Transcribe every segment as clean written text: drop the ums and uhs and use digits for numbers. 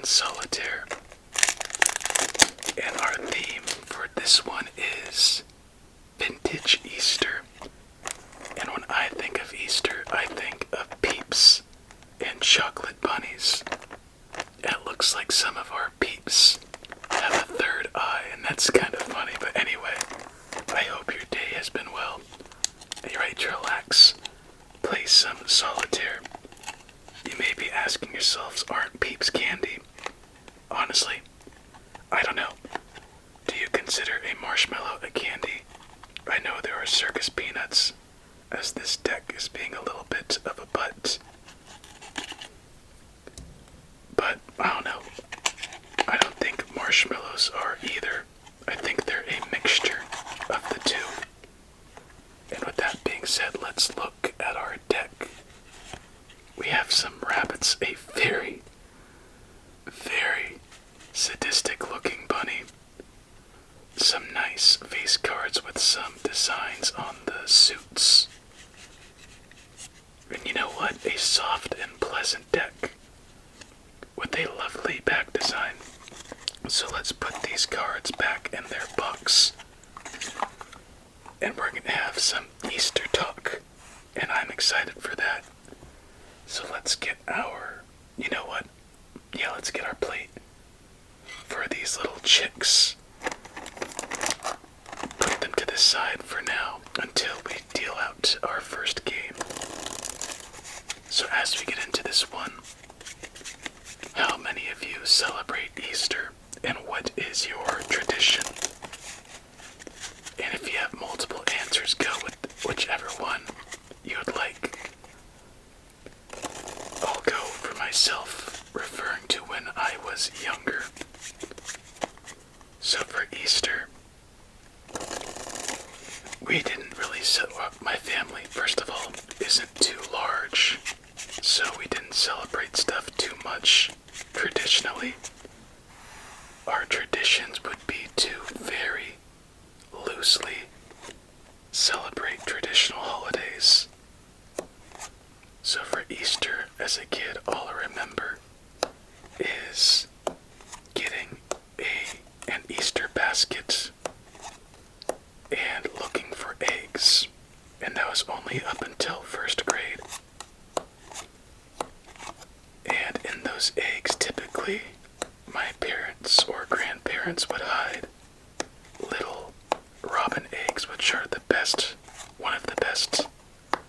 in Solitaire. And our theme for this one is vintage Easter. And when I think of Easter, I think of Peeps and chocolate bunnies. It looks like some of our Peeps have a third eye, and that's kind of funny. But anyway, I hope your day has been well. Are you ready to relax? Play some Solitaire. You may be asking yourselves, aren't Peeps candy? Honestly, I don't know. Do you consider a marshmallow a candy? I know there are circus peanuts, as this deck is being a little bit of a butt. But, I don't know. I don't think marshmallows are either. I think they're a mixture of the two. And with that being said, let's look at our deck. We have some rabbits, a very, very sadistic looking bunny. Some nice face cards with some designs on the suits. And you know what? A soft and pleasant deck with a lovely back design. So let's put these cards back in their box. And we're going to have some Easter talk. And I'm excited for that. So let's get our, you know what? Yeah, let's get our plate for these little chicks. Put them to the side for now until we deal out our first game. So as we get into this one, how many of you celebrate Easter and what is your tradition? And if you have multiple answers, go with whichever one you would like. I'll go for myself, referring to when I was younger. So for Easter, we didn't really my family, first of all, isn't too large, so we didn't celebrate stuff too much traditionally. Our traditions would be to very loosely celebrate traditional holidays. So for Easter, as a kid, all I remember is getting an Easter basket and looking for eggs. And that was only up until first grade. And in those eggs, typically, my parents or grandparents would hide little robin eggs, which are one of the best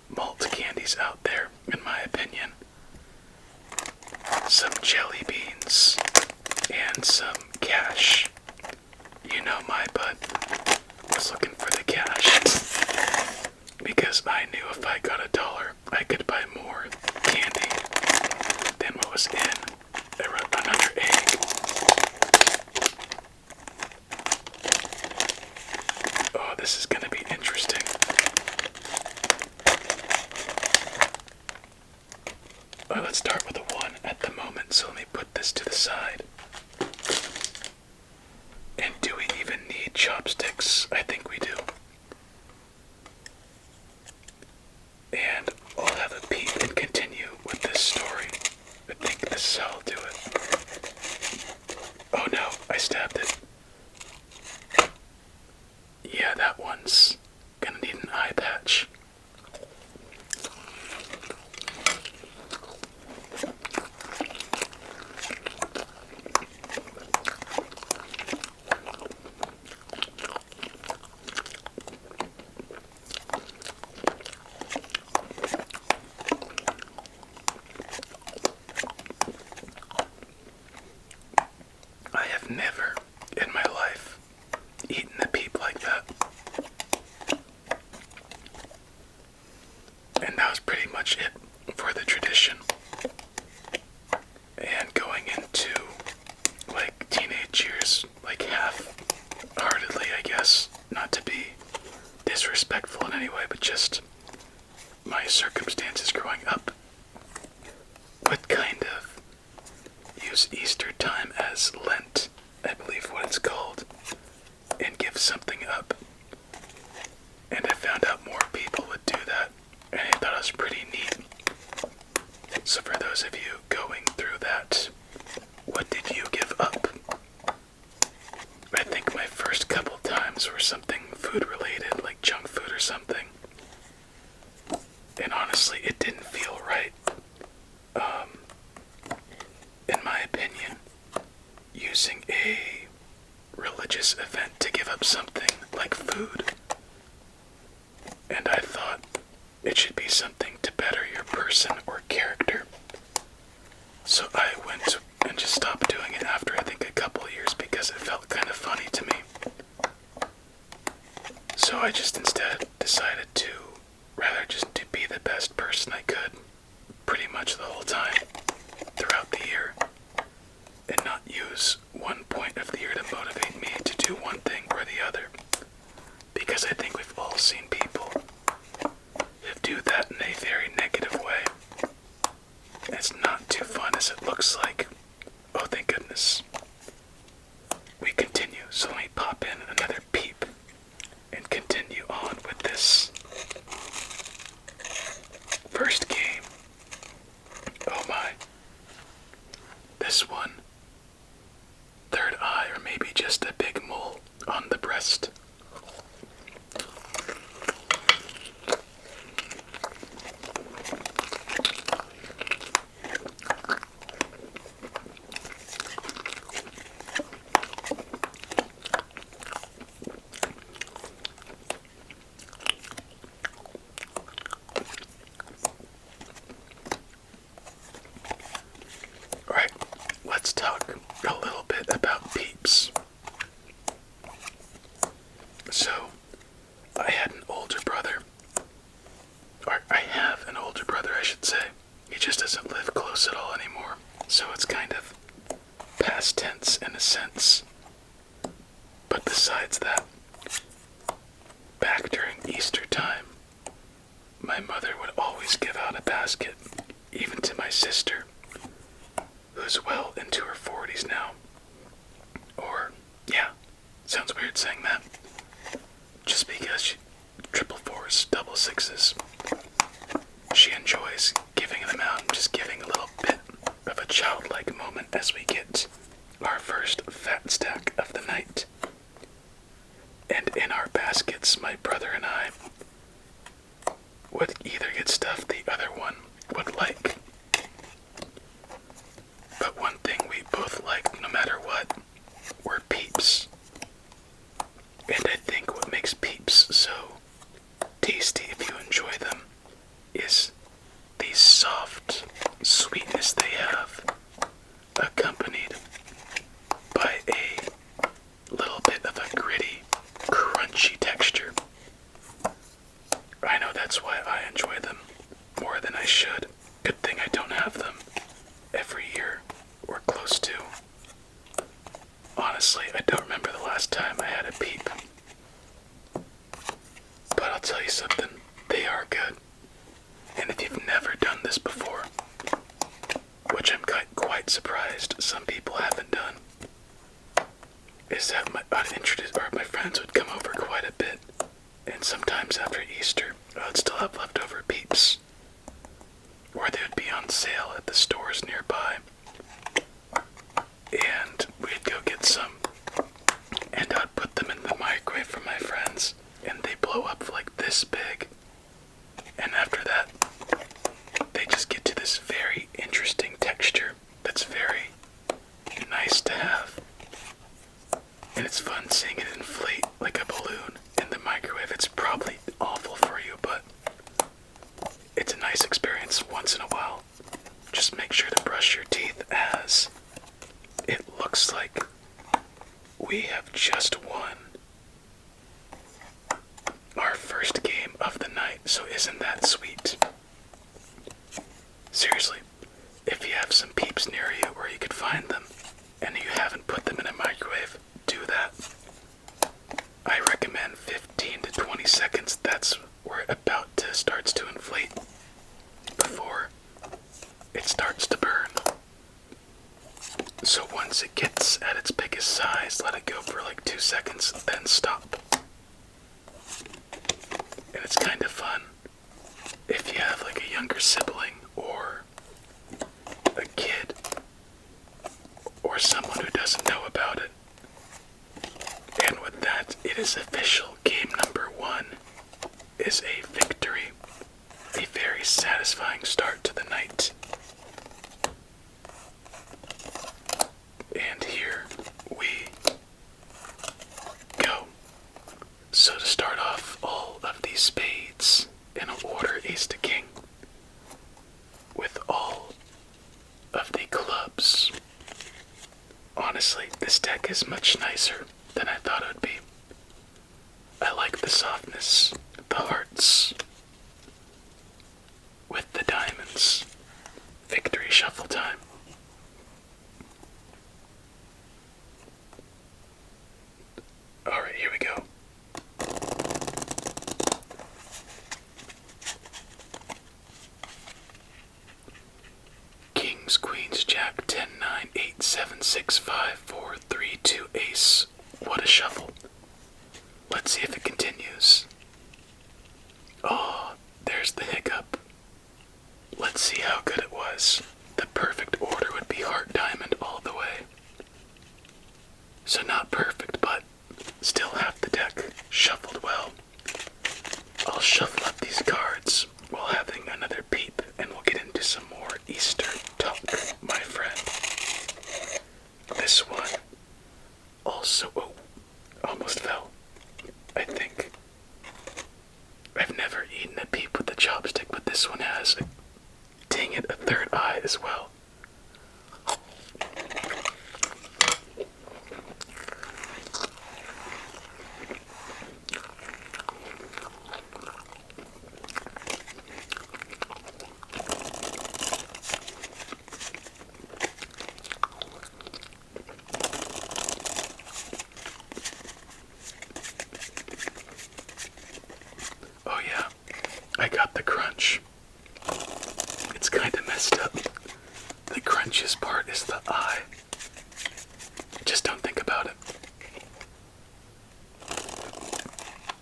malt candies out there, in my opinion. Some jelly beans and some cash. You know my bud was looking for the cash because I knew if I got $1, I could buy more candy than what was in another egg. Oh, this is gonna be interesting. Well, let's start with a 1 at the moment, so let me put this to the side. And do we even need chopsticks? I think we do. And I'll have a peek and continue with this story. I think this is how I'll do it. Oh no, I stabbed it. Yeah, that one's gonna need an eye patch. Never in my life eaten a peep like that. And that was pretty much it for the tradition. And going into like teenage years, like half-heartedly, I guess, not to be disrespectful in any way, but just my circumstances growing up would kind of use Easter time as Lent, I believe what it's called, and give something up. And I found out more people would do that, and I thought it was pretty neat. So for those of you going through that, what did food related, like junk food or something. And honestly, it didn't feel right. In my opinion, using a religious event to give up something like food. And I thought it should be something to better your person or character. So I went and just stopped doing it after I think a couple of years because it felt kind of funny to me. So I just instead decided to rather just to be the best person I could pretty much the whole time throughout the year and not use one point of the year to motivate me to do one thing or the other. Because I think we've all seen people who do that in a very negative way. And it's not too fun as it looks like. Oh, thank goodness. We continue, so let me pop in another peep and continue on with this first game. Oh my. This one. Third eye, or maybe just a big mole on the breast. Alright, let's talk a little bit about Peeps. So, I had an older brother, or I have an older brother, I should say. He just doesn't live close at all anymore, so it's kind of past tense in a sense. But besides that, back during Easter time, my mother would always give out a basket, even to my sister, who's well into her 40s now. Or, yeah, sounds weird saying that. Just because she triple fours, double sixes, she enjoys giving them out and just giving a little bit of a childlike moment as we get our first fat stack of the night. And in our baskets, my brother and I would either get stuff the other one would like. But one thing we both liked, no matter what, were Peeps. And I think what makes Peeps so tasty if you enjoy them is the soft sweetness they have, accompanied by a little bit of a gritty, crunchy texture. I know that's why I enjoy them more than I should. Good thing I don't have them every year or close to. Honestly, I don't remember the last time I had a Peep. But I'll tell you something, they are good. And if you've never done this before, which I'm quite surprised some people haven't done, is that my friends would come over quite a bit, and sometimes after Easter, I would still have leftover Peeps, or they would be on sale at the stores nearby, and we'd go get some, and I'd put them in the microwave for my friends, and they blow up like this big, and after that, they just get to this very interesting texture that's very nice to have. And it's fun seeing it inflate like a balloon in the microwave. It's probably awful for you, but it's a nice experience once in a while. Just make sure to brush your teeth as it looks like we have just won our first game of the night. So isn't that sweet? Seriously, if you have some Peeps near you where you could find them and you haven't put them in a microwave, do that. I recommend 15 to 20 seconds. That's where it starts to inflate before it starts to burn. So once it gets at its biggest size, let it go for like 2 seconds, then stop. And it's kind of fun if you have like a younger sibling or a kid or someone who doesn't know about it. And with that, it is official game number is a victory, a very satisfying start to the night. And here we go. So to start off, all of these spades in order, ace to king, with all of the clubs. Honestly, this deck is much nicer than I thought it would be. I like the softness, the hearts, with the diamonds. Victory shuffle time. Alright, here we go. Kings, queens, jack, 10, 9, 8, 7, 6, 5, 4, 3, 2, ace. What a shuffle. Let's see if it continues. Oh, there's the hiccup. Let's see how good it was. The perfect order would be heart diamond all the way. So not perfect, but still half the deck shuffled well. I'll shuffle up these cards while having another peep, and we'll get into some more Easter talk, my friend. This one also, oh, almost fell, I think. I've never eaten a peep with a chopstick, but this one has, dang it, a third eye as well. Oh yeah, I got the crunch. It's kinda messed up. The crunchiest part is the eye. Just don't think about it.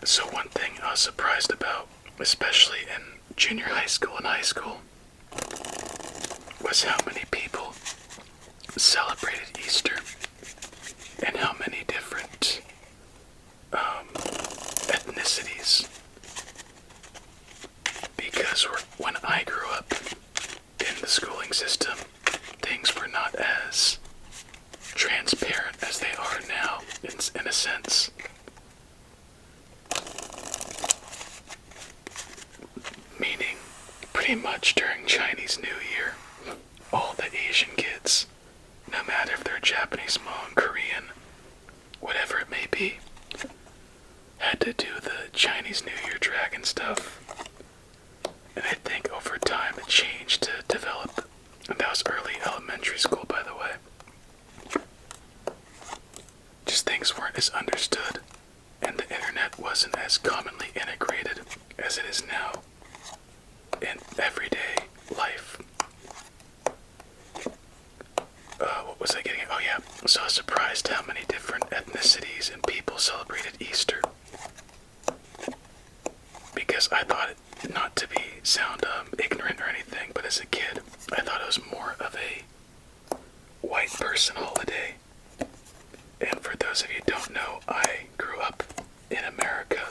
So one thing I was surprised about, especially in junior high school and high school, was how many people celebrated Easter and how many different ethnicities. Because when I grew up in the schooling system, things were not as transparent as they are now, in a sense. Meaning, pretty much during Chinese New Year, all the Asian kids, no matter if they're Japanese, Hmong, Korean, whatever it may be, had to do the Chinese New Year dragon stuff. And I think over time it changed to develop, and that was early elementary school, by the way. Just things weren't as understood, and the internet wasn't as commonly integrated as it is now in everyday life. What was I getting at? Oh yeah, so I was surprised how many different ethnicities and people celebrated Easter. Because I thought it, not to sound ignorant or anything, but as a kid, I thought it was more of a white person holiday. And for those of you who don't know, I grew up in America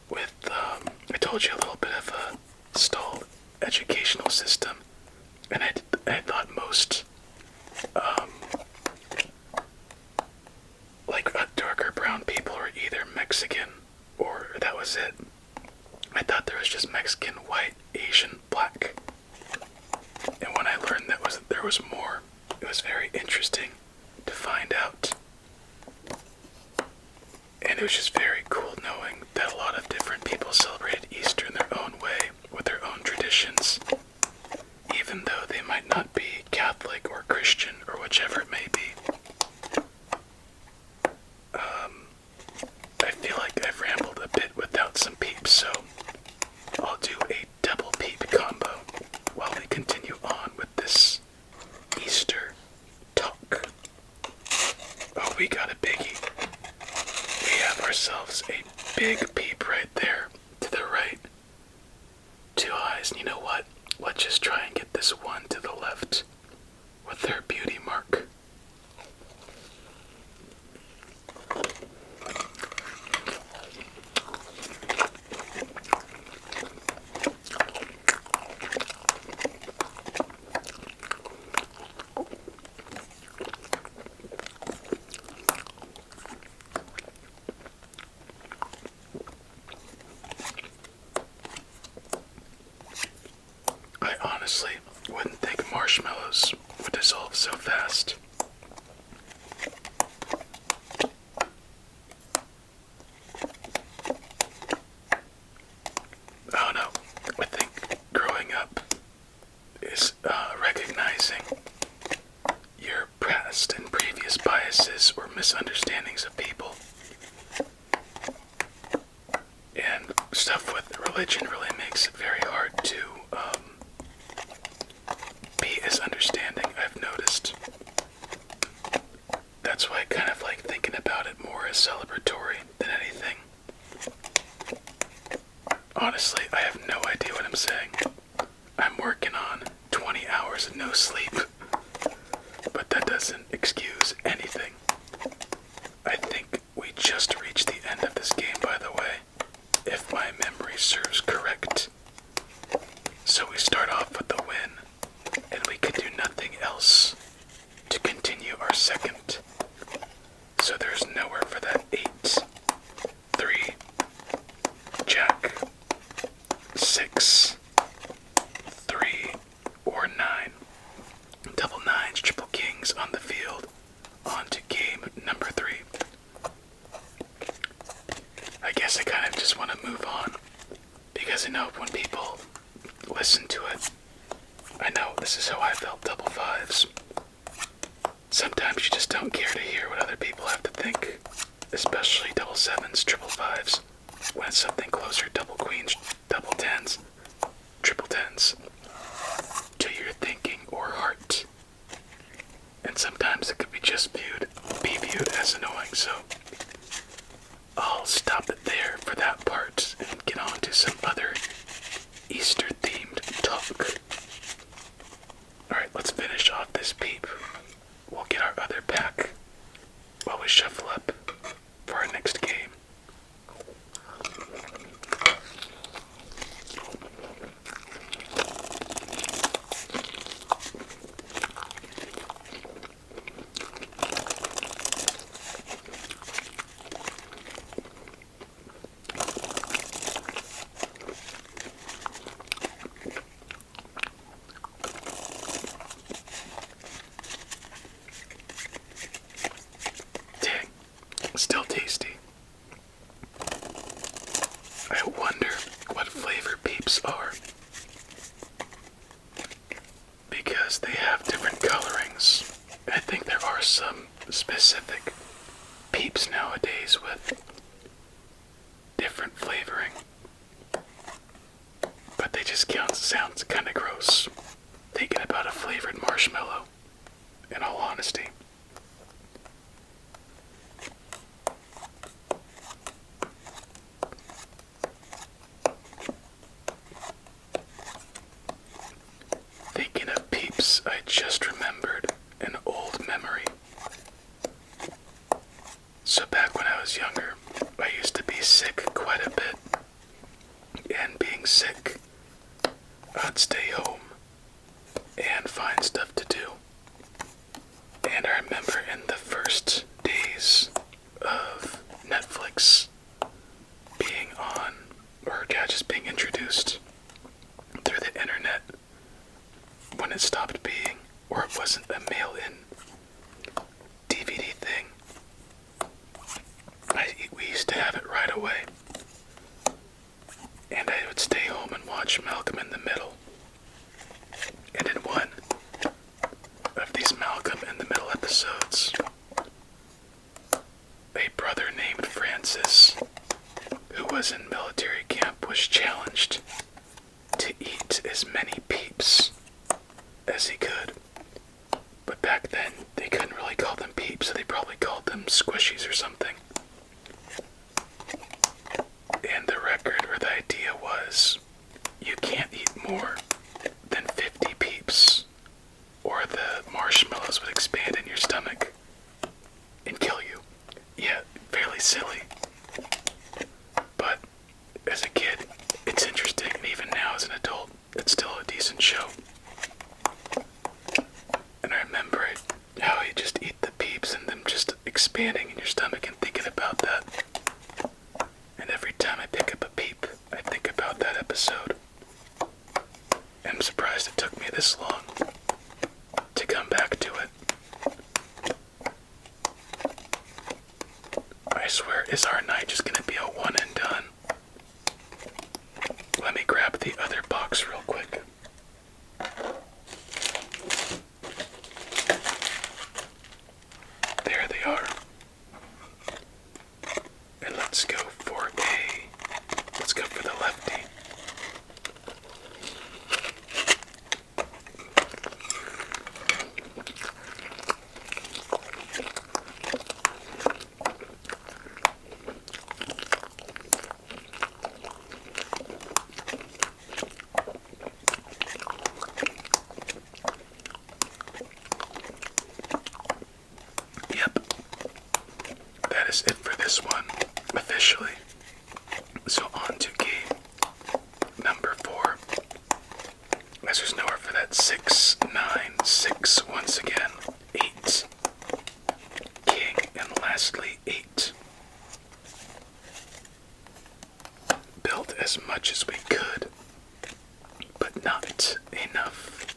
with, I told you, a little bit of a stalled educational system. And I thought most, like darker brown people were either Mexican or that was it. I thought there was just Mexican, white, Asian, black. And when I learned that there was more, it was very interesting to find out. And it was just very cool knowing that a lot of different people celebrated Easter in their own way, with their own traditions, even though they might not be Catholic or Christian or whichever it may be. I feel like I've rambled a bit without some peeps, so I'll do a double peep combo while we continue on with this Easter talk. Oh, we got a biggie. We have ourselves a big peep right there to the right. 2 eyes, and you know what? Let's just try and get this one to the left with their beauty mark. honestly wouldn't think marshmallows would dissolve so fast. Oh no, I think growing up is recognizing your past and previous biases or misunderstandings of people. And stuff with religion really makes it very hard to be as understanding, I've noticed. That's why I kind of like thinking about it more as celebratory than anything. Honestly, I have no idea what I'm saying. I'm working on 20 hours of no sleep, but that doesn't excuse anything. I think we just reached the end of this game, by the way, if my memory serves correct. So we start off with the win, and we could do nothing else to continue our second. So there's nowhere for that 8, 3, jack, 6, 3, or 9. Double nines, triple kings on the field. On to game number 3. I guess I kind of just want to move on, because I know when people listen to it, I know this is how I felt double fives. Sometimes you just don't care to hear what other people have to think, especially double sevens, triple fives, when it's something closer, double queens, double tens, triple tens, to your thinking or heart. And sometimes it could be just be viewed as annoying, so I'll stop it there for that part and get on to some other Easter-themed talk. Alright, let's finish off this peep. We'll get our other pack while we shuffle up for our next game. Still tasty. I wonder what flavor Peeps are, because they have different colorings. I think there are some specific Peeps nowadays with different flavoring, but they just sound kind of gross thinking about a flavored marshmallow, in all honesty. Thinking of Peeps, I just remembered an old memory. So back when I was younger, I used to be sick quite a bit. And being sick, I'd stay home and find stuff to do. And I remember in the first days of Netflix being on, or just being introduced through the internet, when it stopped being, or it wasn't a mail-in DVD thing, we used to have it right away. And I would stay home and watch Malcolm in the Middle. And in one of these Malcolm in the Middle episodes, a brother named Francis, who was in military camp, was challenged to eat as many Peeps as he could. But back then, they couldn't really call them Peeps, so they probably called them Squishies or something. And the record, or the idea was, you can't eat more than 50 Peeps, or the marshmallows would expand in your stomach and kill you. Yeah, fairly silly. But as a kid, it's interesting, and even now as an adult, it's still a decent show. And I remember how you just eat the Peeps and them just expanding in your stomach and thinking as much as we could, but not enough.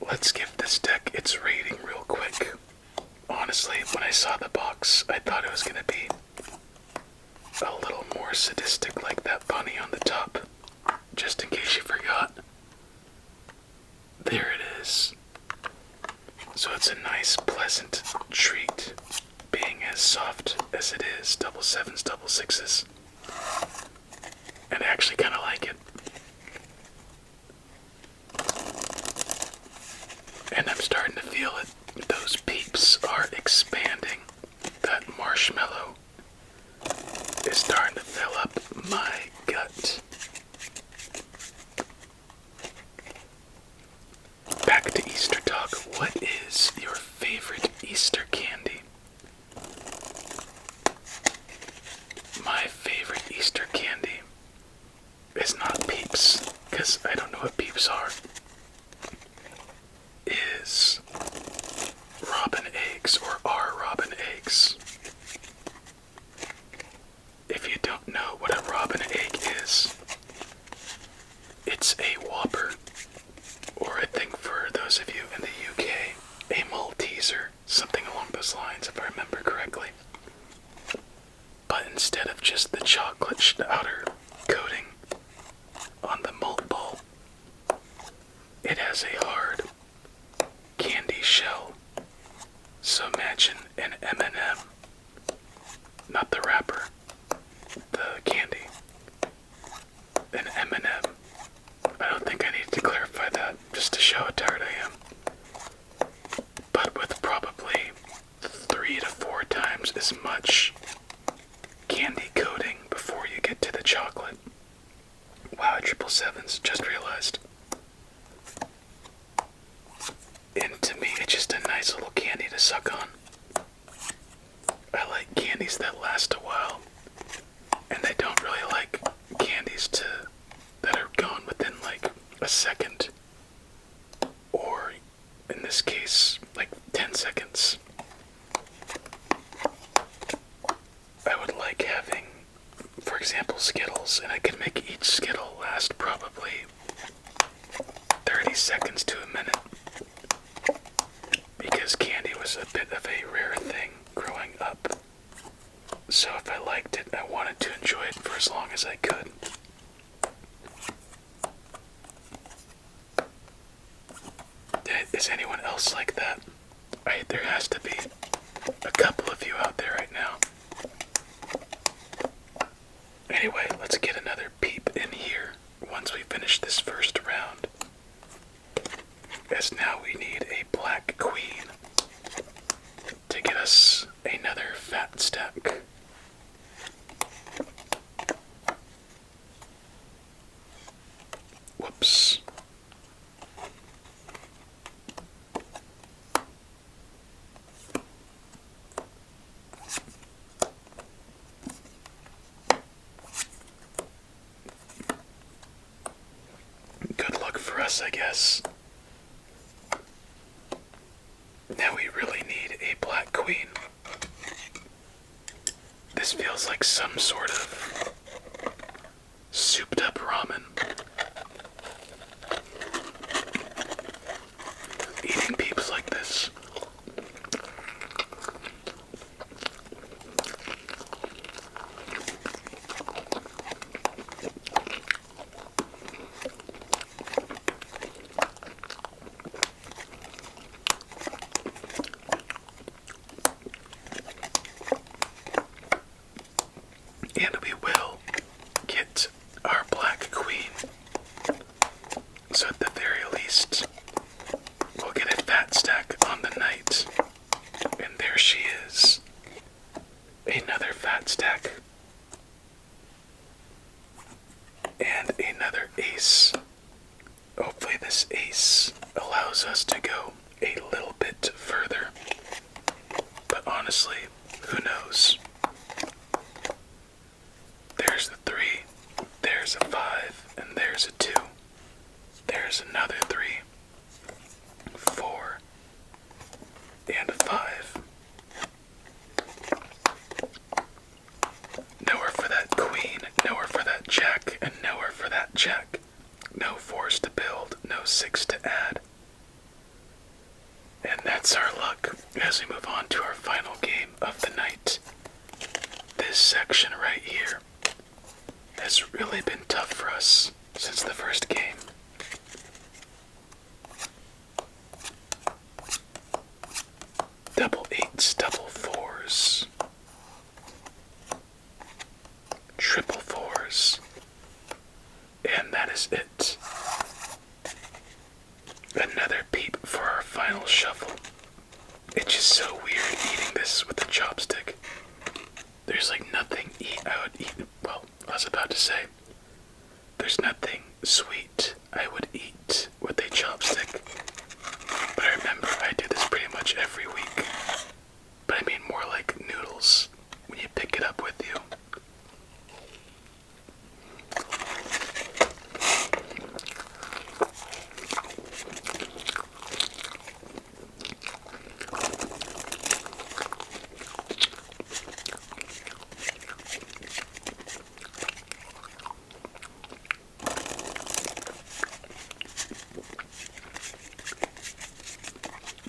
Let's give this deck its rating real quick. Honestly, when I saw the box, I thought it was going to be a little more sadistic like that bunny on the top. Just in case you forgot. There it is. So it's a nice, pleasant treat, being as soft as it is, double sevens, double sixes. And I actually kind of like it. And I'm starting to feel it. Those peeps are expanding. That marshmallow is starting to fill up my gut. Back to Easter talk. What is your favorite Easter candy? My favorite Easter candy is not Peeps, because I don't know what Peeps are. Is robin eggs, or are robin eggs. If you don't know what a robin egg is, it's a Whopper, or I think for those of you in the UK, a Malteser, something along those lines if I remember correctly. But instead of just the chocolate outer coating on the malt ball, it has a hard candy shell. So imagine an M&M, not the wrapper, the candy, an M&M. I don't think I need to clarify that, just to show how tired I am. But with probably 3 to 4 times as much candy coating before you get to the chocolate. Wow, 777s, just realized. And to me, it's just a nice little candy to suck on. I like candies that last a while, and I don't really like candies that are gone within like a second, or in this case, like 10 seconds. I would like having, for example, Skittles, and I could make each Skittle last probably 30 seconds to a minute. Because candy was a bit of a rare thing growing up. So if I liked it, I wanted to enjoy it for as long as I could. Is anyone else like that? There has to be a couple of you out there right now. Anyway, let's get another peep in here once we finish this first round. As now we need a black queen to get us another fat stack. Whoops. Good luck for us, I guess. Now we really need a black queen. This feels like some sort of souped up ramen. Eating Peeps like this. And we will get our black queen. So at the very least, we'll get a fat stack on the night. And there she is. Another fat stack. And another ace. Hopefully this ace allows us to go a little bit further. But honestly, who knows? There's a 3, there's a 5, and there's a 2. There's another 3, 4, and a 5. this section right here has really been tough for us since the first game. Double eights, double fours, triple fours, and that is it. Another peep for our final shuffle. It's just so weird eating this with a chopstick. There's like nothing I would eat. Well, I was about to say, there's nothing sweet I would eat with a chopstick. But I remember I do this pretty much every week. But I mean more like noodles when you pick it up with you.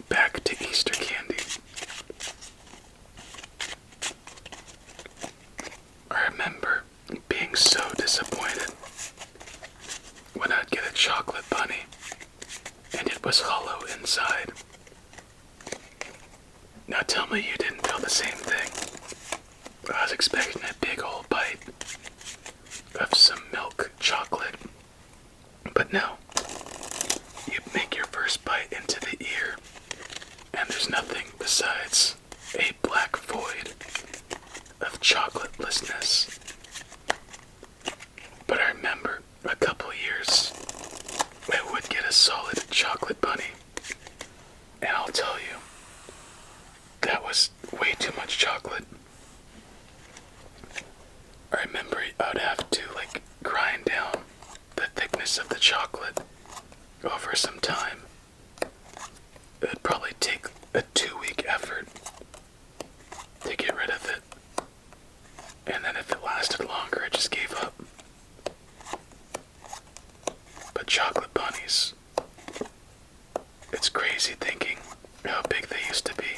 Back to Easter candy. I remember being so disappointed when I'd get a chocolate bunny and it was hollow inside. Now tell me you didn't feel the same thing. I was expecting a big old bite of some milk chocolate, but no. You make your first bite into the ear, and there's nothing besides a black void of chocolatelessness. But I remember a couple years I would get a solid chocolate bunny, and I'll tell you, that was way too much chocolate. I remember I would have to like grind down the thickness of the chocolate over some time. It would probably take a 2-week effort to get rid of it. And then if it lasted longer, I just gave up. But chocolate bunnies, it's crazy thinking how big they used to be.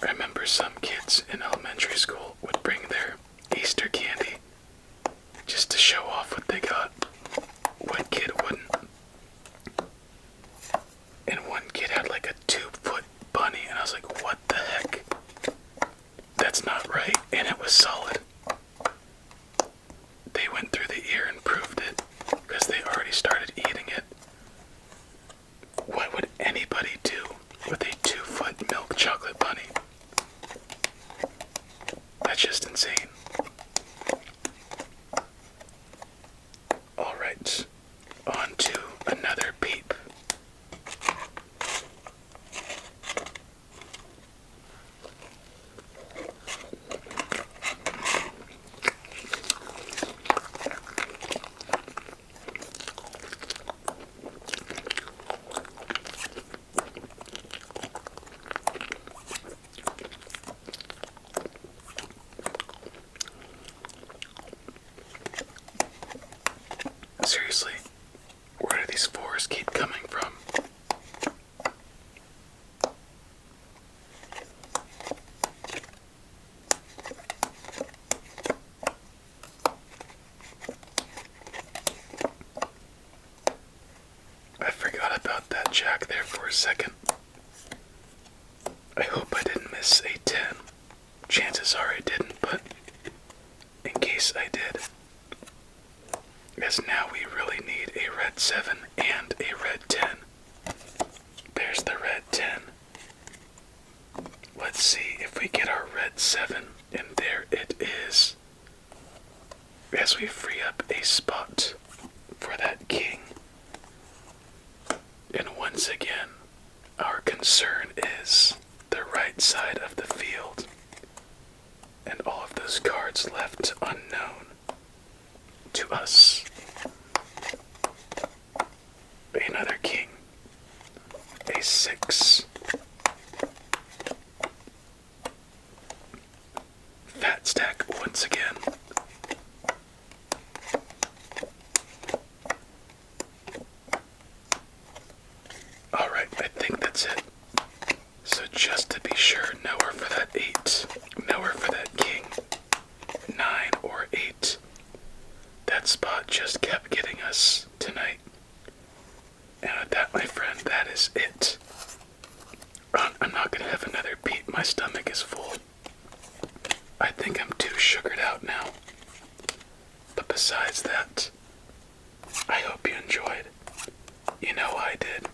I remember some kids in elementary school would bring their Easter candy just to show off what they got. One kid wouldn't. And one kid had like a 2-foot bunny, and I was like, what the heck? That's not right, and it was solid. They went through the ear and proved it, because they already started eating it. What would anybody do with a 2-foot milk chocolate bunny? That's just insane. Alright, on to another peep. Seriously, where do these fours keep coming from? I forgot about that jack there for a second. I hope I didn't miss a 10. Chances are I didn't, but in case I did, as now we really need a red 7 and a red 10. There's the red 10. Let's see if we get our red 7, and there it is. As we free up a spot for that king. And once again, our concern is the right side of the field, and all of those cards left unknown to us. Another king, a 6, fat stack once again. Alright, I think that's it. So just to be sure, nowhere for that 8, nowhere for that king. I think I'm too sugared out now. But besides that, I hope you enjoyed. You know I did.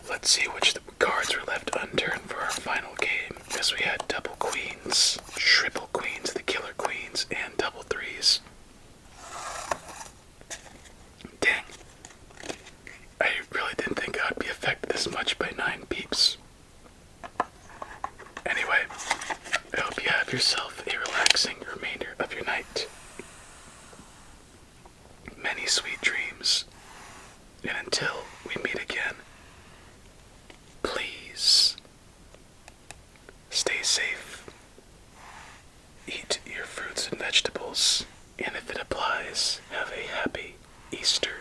Let's see which cards were left unturned for our final game, because we had double queens, triple queens, the killer queens, and double threes. Dang. I really didn't think I'd be affected this much by 9 peeps. Anyway, I hope you have yourself a relaxing remainder of your night. Many sweet dreams. And until we meet again, please stay safe. Eat your fruits and vegetables. And if it applies, have a happy Easter.